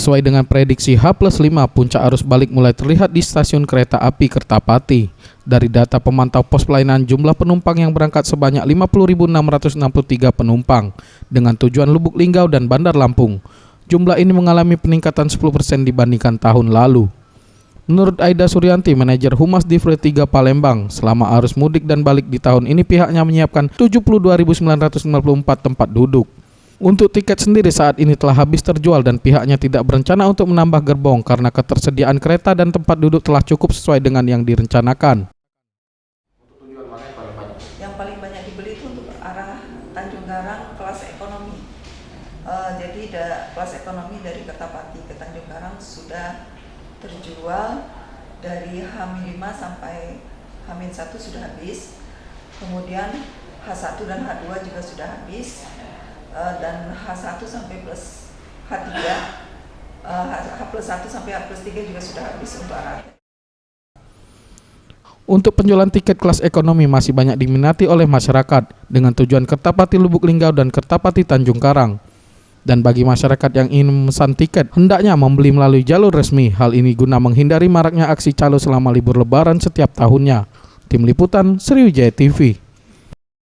Sesuai dengan prediksi H+5, puncak arus balik mulai terlihat di stasiun kereta api Kertapati. Dari data pemantau pos pelayanan, jumlah penumpang yang berangkat sebanyak 50.663 penumpang dengan tujuan Lubuk Linggau dan Bandar Lampung. Jumlah ini mengalami peningkatan 10% dibandingkan tahun lalu. Menurut Aida Suryanti, manajer Humas Divre 3 Palembang, selama arus mudik dan balik di tahun ini pihaknya menyiapkan 72.954 tempat duduk. Untuk tiket sendiri saat ini telah habis terjual dan pihaknya tidak berencana untuk menambah gerbong karena ketersediaan kereta dan tempat duduk telah cukup sesuai dengan yang direncanakan. Tujuan mana yang paling banyak? Yang paling banyak dibeli itu untuk arah Tanjung Karang kelas ekonomi. Jadi kelas ekonomi dari Kertapati ke Tanjung Karang sudah terjual dari H-5 sampai H-1 sudah habis. Kemudian H1 dan H2 juga sudah habis. Dan H1 sampai plus H3, H+1 sampai H+3 juga sudah habis untuk arah. Untuk penjualan tiket kelas ekonomi masih banyak diminati oleh masyarakat dengan tujuan Kertapati Lubuk Linggau dan Kertapati Tanjung Karang. Dan bagi masyarakat yang ingin memesan tiket, hendaknya membeli melalui jalur resmi. Hal ini guna menghindari maraknya aksi calo selama libur lebaran setiap tahunnya. Tim Liputan, Sriwijaya TV.